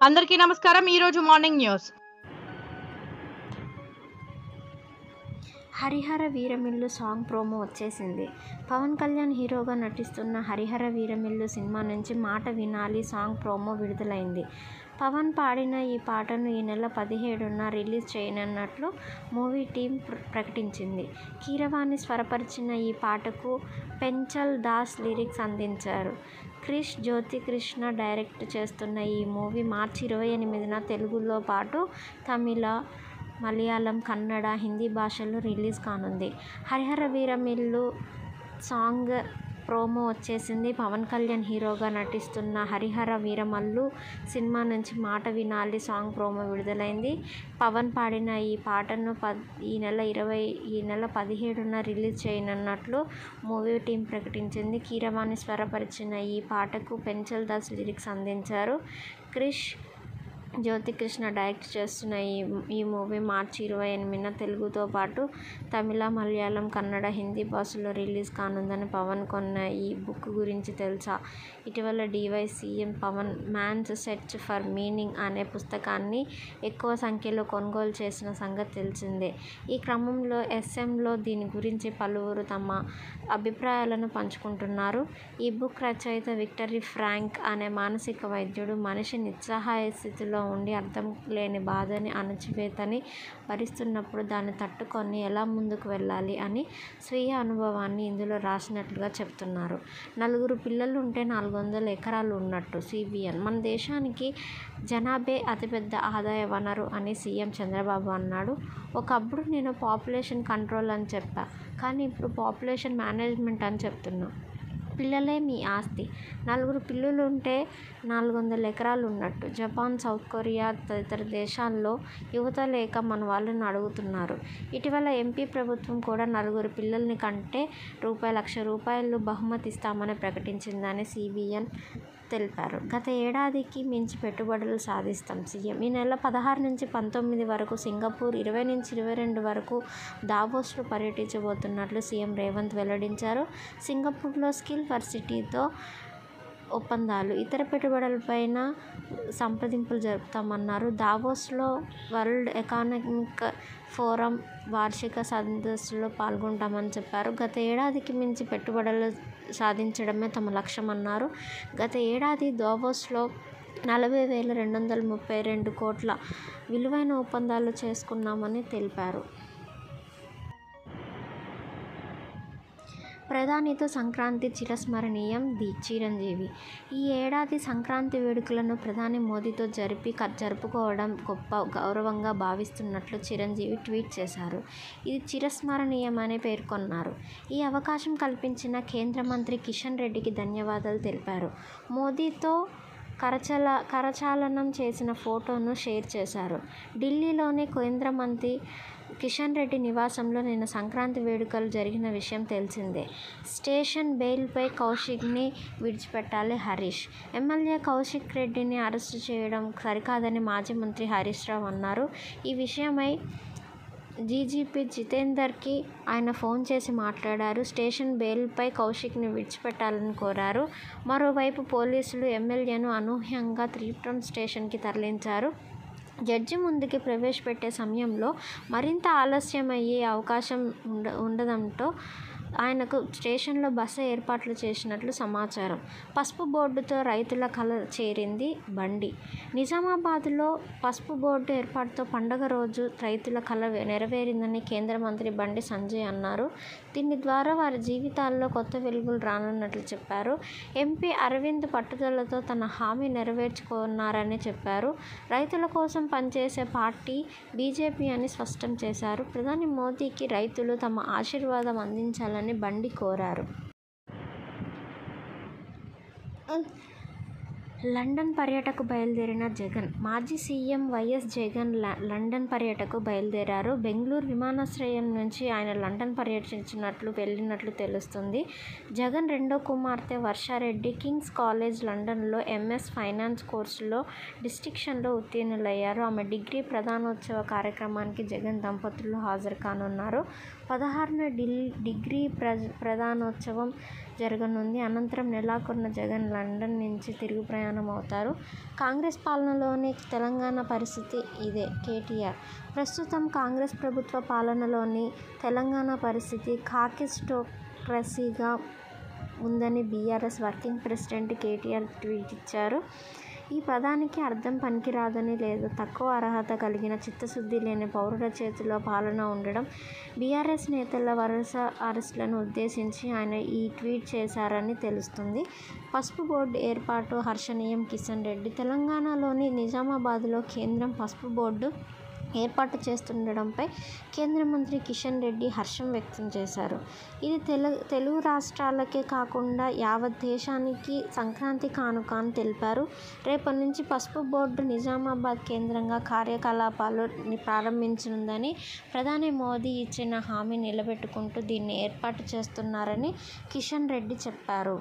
అందరికీ నమస్కారం. ఈరోజు morning news. Harihara Veeramallu song promo వచ్చేసింది. పవన్ కళ్యాణ్ హీరోగా నటిస్తున్న హరిహర వీరమిల్లు సినిమా నుంచి మాట వినాలి సాంగ్ ప్రోమో విడుదలైంది. పవన్ పాడిన ఈ పాటను ఈ నెల 17న రిలీజ్ చేయనున్నట్లు మూవీ టీం ప్రకటించింది. కీరవాణి స్వరపరిచిన ఈ పాటకు పెంచల్ దాస్ లిరిక్స్ అందించారు. క్రిష్ జ్యోతికృష్ణ డైరెక్ట్ చేస్తున్న ఈ మూవీ మార్చి 28న తెలుగులో పాటు తమిళ, మలయాళం, కన్నడ, హిందీ భాషల్లో రిలీజ్ కానుంది. హరిహర వీరమిల్లు సాంగ్ ప్రోమో వచ్చేసింది. పవన్ కళ్యాణ్ హీరోగా నటిస్తున్న హరిహర వీరమల్లు సినిమా నుంచి మాట వినాలి సాంగ్ ప్రోమో విడుదలైంది. పవన్ పాడిన ఈ పాటను ఈ నెల 17న రిలీజ్ చేయనున్నట్లు మూవీ టీం ప్రకటించింది. కీరవాణి స్వరపరిచిన ఈ పాటకు పెంచల్ దాస్ లిరిక్స్ అందించారు. క్రిష్ జ్యోతికృష్ణ డైరెక్ట్ చేస్తున్న ఈ మూవీ మార్చి 28న తెలుగుతో పాటు తమిళ, మలయాళం, కన్నడ, హిందీ భాషల్లో రిలీజ్ కానుందని పవన్ కొన్న ఈ బుక్ గురించి తెలుసా? ఇటీవల DY CM Pawan man's search for meaning అనే పుస్తకాన్ని ఎక్కువ సంఖ్యలో కొనుగోలు చేసిన సంగతి తెలిసిందే. ఈ క్రమంలో SMలో దీని గురించి పలువురు తమ అభిప్రాయాలను పంచుకుంటున్నారు. ఈ బుక్ రచయిత విక్టర్ ఫ్రాంక్ అనే మానసిక వైద్యుడు మనిషి నిస్సహాయ స్థితిలో ఉండి అర్థం లేని బాధని, అణచివేతని భరిస్తున్నప్పుడు దాన్ని తట్టుకొని ఎలా ముందుకు వెళ్ళాలి అని స్వీయ అనుభవాన్ని ఇందులో రాసినట్లుగా చెప్తున్నారు. 4 పిల్లలుంటే 400 ఎకరాలు ఉన్నట్టు CBN. మన దేశానికి జనాభే అతిపెద్ద ఆదాయ వనరు అని సీఎం చంద్రబాబు అన్నాడు. ఒకప్పుడు నేను పాపులేషన్ కంట్రోల్ అని చెప్పా, కానీ ఇప్పుడు పాపులేషన్ మేనేజ్మెంట్ అని చెప్తున్నా. పిల్లలే మీ ఆస్తి. 4 పిల్లలుంటే 400 ఎకరాలు ఉన్నట్టు. జపాన్, సౌత్ కొరియా తదితర దేశాల్లో యువత లేక మన వాళ్ళని అడుగుతున్నారు. ఇటీవల MP ప్రభుత్వం కూడా 4 పిల్లల్ని కంటే ₹1,00,000 బహుమతి ఇస్తామని ప్రకటించిందని CBN తెలిపారు. గత ఏడాదికి మించి పెట్టుబడులు సాధిస్తాం సీఎం. ఈ నెల 16 నుంచి 19 వరకు సింగపూర్, 20 నుంచి 22 వరకు దావోస్లో పర్యటించబోతున్నట్లు సీఎం రేవంత్ వెల్లడించారు. సింగపూర్లో స్కిల్ ఫర్ సిటీతో ఒప్పందాలు, ఇతర పెట్టుబడులపైన సంప్రదింపులు జరుపుతామన్నారు. దావోస్లో వరల్డ్ ఎకనామిక్ ఫోరం వార్షిక సదస్సులో పాల్గొంటామని చెప్పారు. గత ఏడాదికి మించి పెట్టుబడులు సాధించడమే తమ లక్ష్యమన్నారు. గత ఏడాది దావోస్లో 40,232 కోట్ల విలువైన ఒప్పందాలు చేసుకున్నామని తెలిపారు. ప్రధానితో సంక్రాంతి చిరస్మరణీయం చిరంజీవి. ఈ ఏడాది సంక్రాంతి వేడుకలను ప్రధాని మోదీతో జరుపుకోవడం గొప్ప గౌరవంగా భావిస్తున్నట్లు చిరంజీవి ట్వీట్ చేశారు. ఇది చిరస్మరణీయమని పేర్కొన్నారు. ఈ అవకాశం కల్పించిన కేంద్ర మంత్రి కిషన్ రెడ్డికి ధన్యవాదాలు తెలిపారు. మోదీతో కరచాలనం చేసిన ఫోటోను షేర్ చేశారు. ఢిల్లీలోని కేంద్ర మంత్రి కిషన్ రెడ్డి నివాసంలో నిన్న సంక్రాంతి వేడుకలు జరిగిన విషయం తెలిసిందే. స్టేషన్ బెయిల్పై కౌశిక్ని విడిచిపెట్టాలి హరీష్. ఎమ్మెల్యే కౌశిక్ రెడ్డిని అరెస్టు చేయడం సరికాదని మాజీ మంత్రి హరీష్ రావు అన్నారు. ఈ విషయమై DGP జితేందర్కి ఆయన ఫోన్ చేసి మాట్లాడారు. స్టేషన్ బెయిల్పై కౌశిక్ని విడిచిపెట్టాలని కోరారు. మరోవైపు పోలీసులు ఎమ్మెల్యేను అనూహ్యంగా 3 స్టేషన్కి తరలించారు. జడ్జి ముందుకి ప్రవేశపెట్టే సమయంలో మరింత ఆలస్యమయ్యే అవకాశం ఉండడంతో ఆయనకు స్టేషన్లో బస ఏర్పాట్లు చేసినట్లు సమాచారం. పసుపు బోర్డుతో రైతుల కల చేరింది బండి. నిజామాబాద్లో పసుపు బోర్డు ఏర్పాటుతో పండుగ రోజు రైతుల కల నెరవేరిందని కేంద్ర మంత్రి బండి సంజయ్ అన్నారు. దీని ద్వారా వారి జీవితాల్లో కొత్త వెలుగులు రానున్నట్లు చెప్పారు. MP అరవింద్ పట్టుదలతో తన హామీ నెరవేర్చుకున్నారని చెప్పారు. రైతుల కోసం పనిచేసే పార్టీ BJP అని స్పష్టం చేశారు. ప్రధాని మోదీకి రైతులు తమ ఆశీర్వాదం అందించాలని బండి కోరారు. లండన్ పర్యటనకు బయలుదేరిన జగన్. మాజీ సీఎం వైఎస్ జగన్ లండన్ పర్యటనకు బయలుదేరారు. బెంగళూరు విమానాశ్రయం నుంచి ఆయన లండన్ పర్యటించినట్లు వెళ్ళినట్లు తెలుస్తుంది. జగన్ రెండో కుమార్తె వర్షారెడ్డి కింగ్స్ కాలేజ్ లండన్లో MS ఫైనాన్స్ కోర్సులో డిస్టింక్షన్లో ఉత్తీర్ణులయ్యారు. ఆమె డిగ్రీ ప్రదానోత్సవ కార్యక్రమానికి జగన్ దంపతులు హాజరు కానున్నారు. 16న డిగ్రీ ప్రదానోత్సవం జరగనుంది. అనంతరం నెలాఖరున జగన్ లండన్ నుంచి తిరుగు ప్రయాణం కారణమవుతారు. కాంగ్రెస్ పాలనలోని తెలంగాణ పరిస్థితి ఇదే. కేటీఆర్ ప్రస్తుతం కాంగ్రెస్ ప్రభుత్వ పాలనలోని తెలంగాణ పరిస్థితి కాకిస్టోక్రసీగా ఉందని BRS working president KTR tweet ఇచ్చారు. ఈ పదానికి అర్థం పనికిరాదని లేదా తక్కువ అర్హత కలిగిన చిత్తశుద్ధి లేని పౌరుల చేతిలో పాలన ఉండడం. బీఆర్ఎస్ నేతల వరుస అరెస్టులను ఉద్దేశించి ఆయన ఈ ట్వీట్ చేశారని తెలుస్తుంది. పసుపు బోర్డు ఏర్పాటు హర్షణీయం. కిషన్ రెడ్డి తెలంగాణలోని నిజామాబాద్లో కేంద్రం పసుపు బోర్డు ఏర్పాటు చేస్తుండడంపై కేంద్ర మంత్రి కిషన్ రెడ్డి హర్షం వ్యక్తం చేశారు. ఇది తెలుగు రాష్ట్రాలకే కాకుండా యావత్ దేశానికి సంక్రాంతి కానుక అని తెలిపారు. రేపటి నుంచి పసుపు బోర్డు నిజామాబాద్ కేంద్రంగా కార్యకలాపాలు ప్రారంభించనుందని, ప్రధాని మోదీ ఇచ్చిన హామీ నిలబెట్టుకుంటూ దీన్ని ఏర్పాటు చేస్తున్నారని కిషన్ రెడ్డి చెప్పారు.